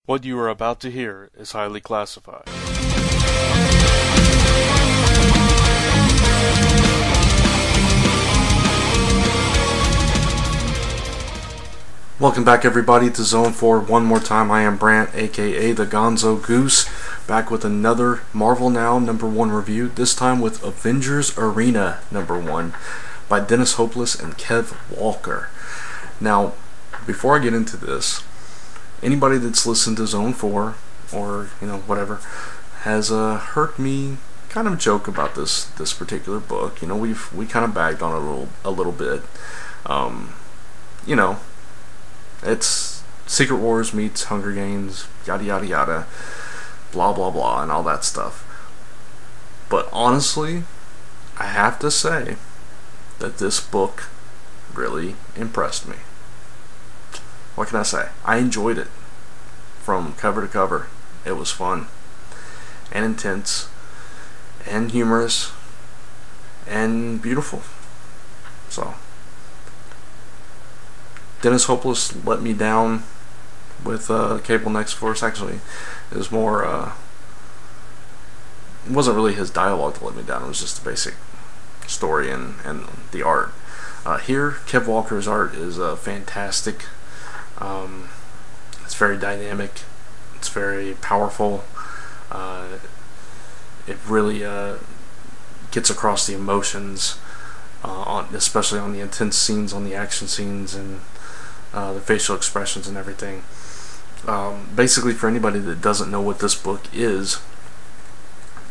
What you are about to hear is highly classified. Welcome back, everybody, to Zone 4 one more time. I am Brant, aka the Gonzo Goose, back with another Marvel Now #1 review, this time with Avengers Arena #1 by Dennis Hopeless and Kev Walker. Now, before I get into this, anybody that's listened to Zone 4 or whatever has heard me kind of joke about this particular book. We kind of bagged on it a little bit. It's Secret Wars meets Hunger Games, yada yada yada, blah blah blah, and all that stuff. But honestly, I have to say that this book really impressed me. What can I say? I enjoyed it from cover to cover. It was fun and intense and humorous and beautiful. So Dennis Hopeless let me down with Cable Next Force. Actually, it was more it wasn't really his dialogue that let me down. It was just the basic story and the art. Here, Kev Walker's art is fantastic. It's very dynamic. It's very powerful. It really gets across the emotions, especially on the intense scenes, on the action scenes, and the facial expressions and everything. Basically, for anybody that doesn't know what this book is,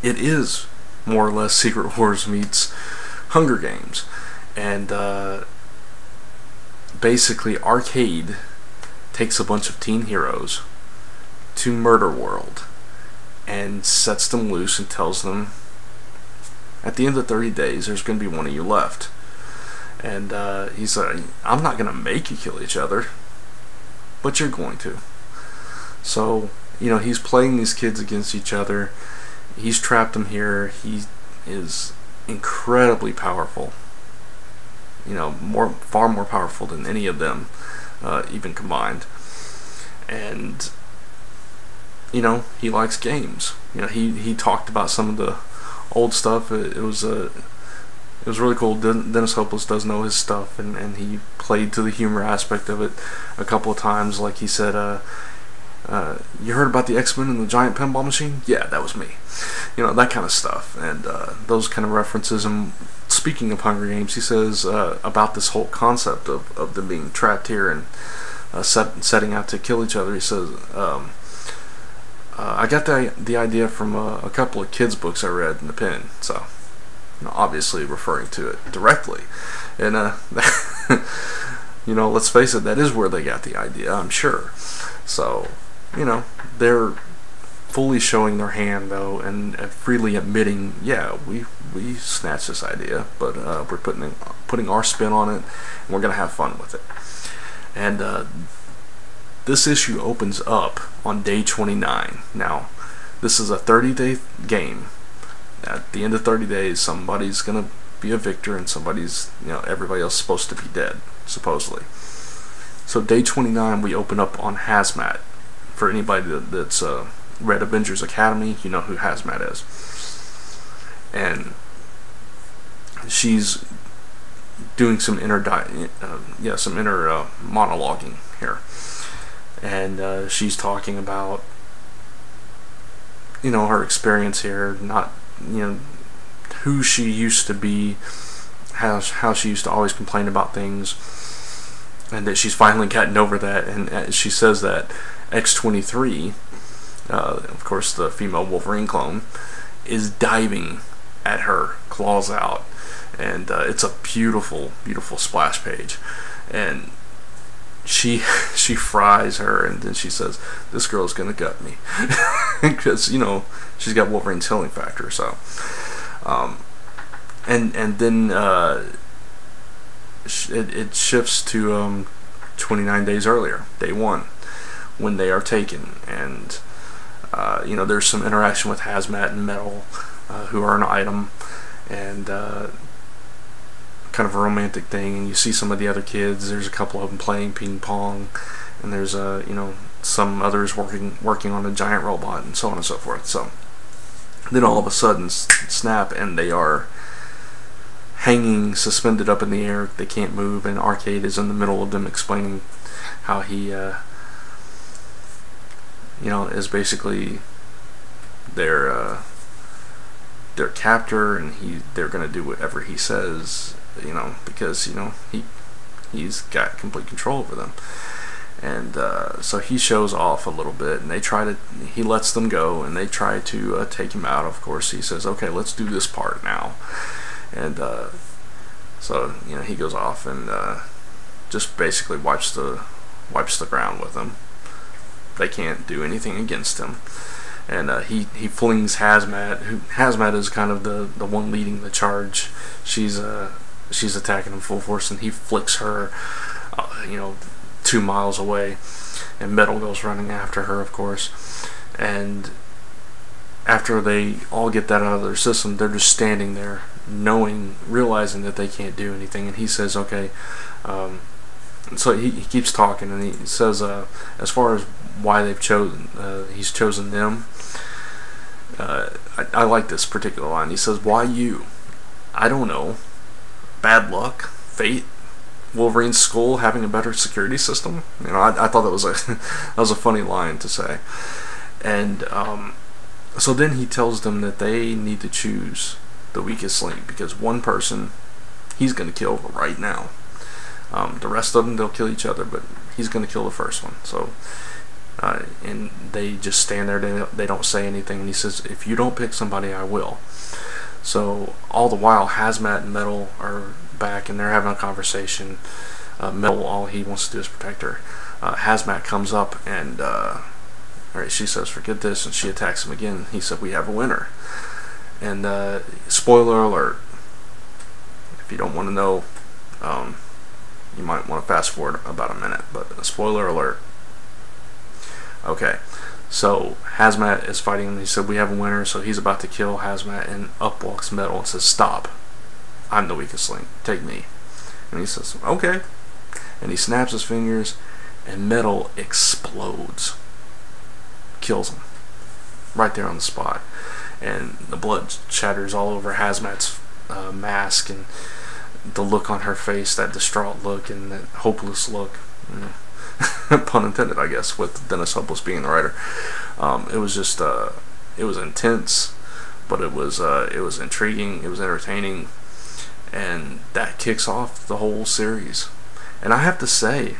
it is more or less Secret Wars meets Hunger Games. And basically, Arcade takes a bunch of teen heroes to Murder World and sets them loose and tells them, at the end of 30 days, there's going to be one of you left. And he's like, I'm not going to make you kill each other, but you're going to. So, he's playing these kids against each other. He's trapped them here. He is incredibly powerful. Far more powerful than any of them, even combined. And he likes games. He talked about some of the old stuff. It was really cool. Dennis Hopeless does know his stuff, and he played to the humor aspect of it a couple of times. Like he said, you heard about the X-Men and the giant pinball machine? Yeah, that was me. That kind of stuff, and those kind of references. And speaking of Hunger Games, he says about this whole concept of them being trapped here and setting out to kill each other. He says, I got the idea from a couple of kids' books I read in the pen. So, obviously referring to it directly. And, let's face it, that is where they got the idea, I'm sure. So, they're fully showing their hand, though, and freely admitting, yeah, we snatched this idea, but we're putting our spin on it, and we're going to have fun with it. And this issue opens up on day 29. Now, this is a 30-day game. At the end of 30 days, somebody's going to be a victor, and everybody else is supposed to be dead, supposedly. So day 29, we open up on Hazmat. For anybody that's read Avengers Academy, you know who Hazmat is. And she's doing some inner monologuing here. And she's talking about, her experience here, not, who she used to be, how she used to always complain about things, and that she's finally gotten over that. And she says that X-23, of course the female Wolverine clone, is diving at her, claws out, and it's a beautiful, beautiful splash page. And she fries her, and then she says, "This girl's gonna gut me," because she's got Wolverine's healing factor. So, and then it shifts to 29 days earlier, day 1, when they are taken, and there's some interaction with Hazmat and Metal, who are an item, and kind of a romantic thing. And you see some of the other kids. There's a couple of them playing ping pong, and there's some others working on a giant robot, and so on and so forth. So then all of a sudden, snap, and they are hanging, suspended up in the air. They can't move, and Arcade is in the middle of them explaining how he, is basically their captor, and they're going to do whatever he says, because he's got complete control over them. And so he shows off a little bit, and he lets them go, and they try to take him out. Of course, he says, okay, let's do this part now. And so he goes off and just basically wipes the ground with them. They can't do anything against him. And he flings Hazmat. Hazmat is kind of the one leading the charge. She's attacking him full force, and he flicks her 2 miles away, and Metal goes running after her, of course. And after they all get that out of their system, they're just standing there, realizing that they can't do anything. And he says, okay, so he keeps talking, and he says, as far as why he's chosen them, I like this particular line. He says, why you? I don't know. Bad luck? Fate? Wolverine's skull having a better security system? I thought that was a funny line to say. And so then he tells them that they need to choose the weakest link, because one person he's going to kill right now. The rest of them, they'll kill each other, but he's going to kill the first one. So and they just stand there. They don't say anything. And he says, if you don't pick somebody, I will. So all the while, Hazmat and Metal are back, and they're having a conversation. Metal, all he wants to do is protect her. Hazmat comes up, and she says, forget this, and she attacks him again. He said, we have a winner. And spoiler alert, if you don't want to know, you might want to fast forward about a minute, but spoiler alert. Okay, so Hazmat is fighting him. He said, we have a winner. So he's about to kill Hazmat, and up walks Metal and says, stop, I'm the weakest link, take me. And he says, okay, and he snaps his fingers, and Metal explodes, kills him right there on the spot, and the blood shatters all over Hazmat's mask, and the look on her face, that distraught look and that hopeless look, pun intended, I guess, with Dennis Hopeless being the writer. It was just it was intense, but it was intriguing, it was entertaining, and that kicks off the whole series. And I have to say,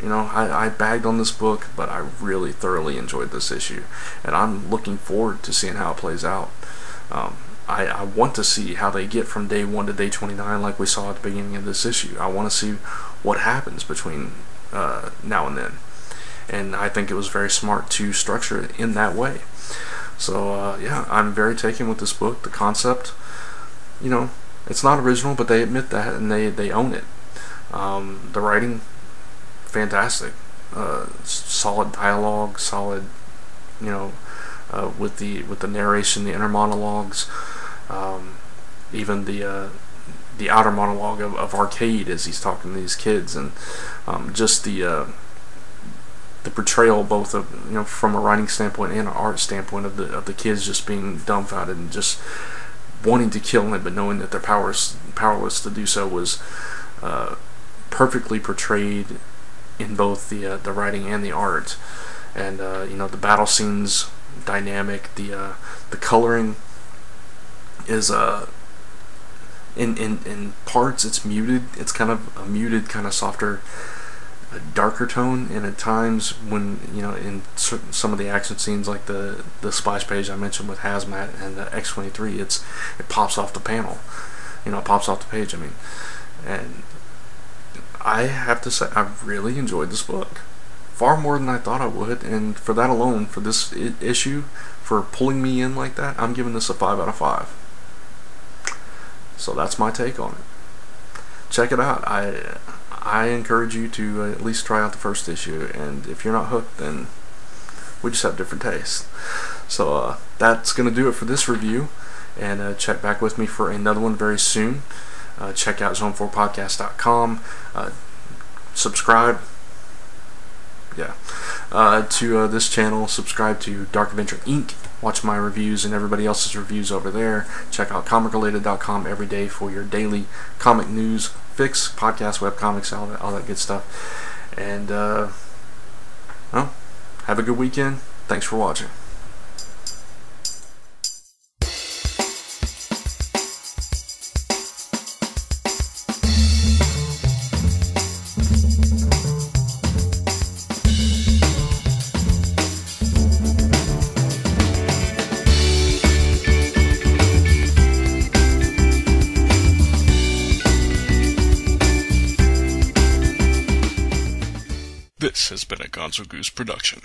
I bagged on this book, but I really thoroughly enjoyed this issue, and I'm looking forward to seeing how it plays out. I want to see how they get from day 1 to day 29 like we saw at the beginning of this issue. I want to see what happens between now and then. And I think it was very smart to structure it in that way. So, yeah, I'm very taken with this book. The concept, it's not original, but they admit that, and they own it. The writing, fantastic. Solid dialogue, solid, with the narration, the inner monologues, even the outer monologue of Arcade as he's talking to these kids, and just the portrayal both of from a writing standpoint and an art standpoint of the kids just being dumbfounded and just wanting to kill him, but knowing that they're powerless to do so was perfectly portrayed in both the writing and the art. And the battle scenes, dynamic. The coloring is in parts it's muted. It's kind of a muted, kind of softer, darker tone, and at times when in some of the action scenes, like the splash page I mentioned with Hazmat and the X-23, it pops off the panel. It pops off the page. And I have to say, I really enjoyed this book. Far more than I thought I would, and for that alone, for this issue, for pulling me in like that, I'm giving this a 5 out of 5. So that's my take on it. Check it out. I encourage you to at least try out the first issue, and if you're not hooked, then we just have different tastes. So that's going to do it for this review, and check back with me for another one very soon. Check out zone4podcast.com. Subscribe. Yeah. to this channel. Subscribe to Dark Adventure Inc. Watch my reviews and everybody else's reviews over there. Check out comicrelated.com every day for your daily comic news fix, podcast, webcomics, all that good stuff. And, well, have a good weekend. Thanks for watching. This has been a Gonzo Goose production.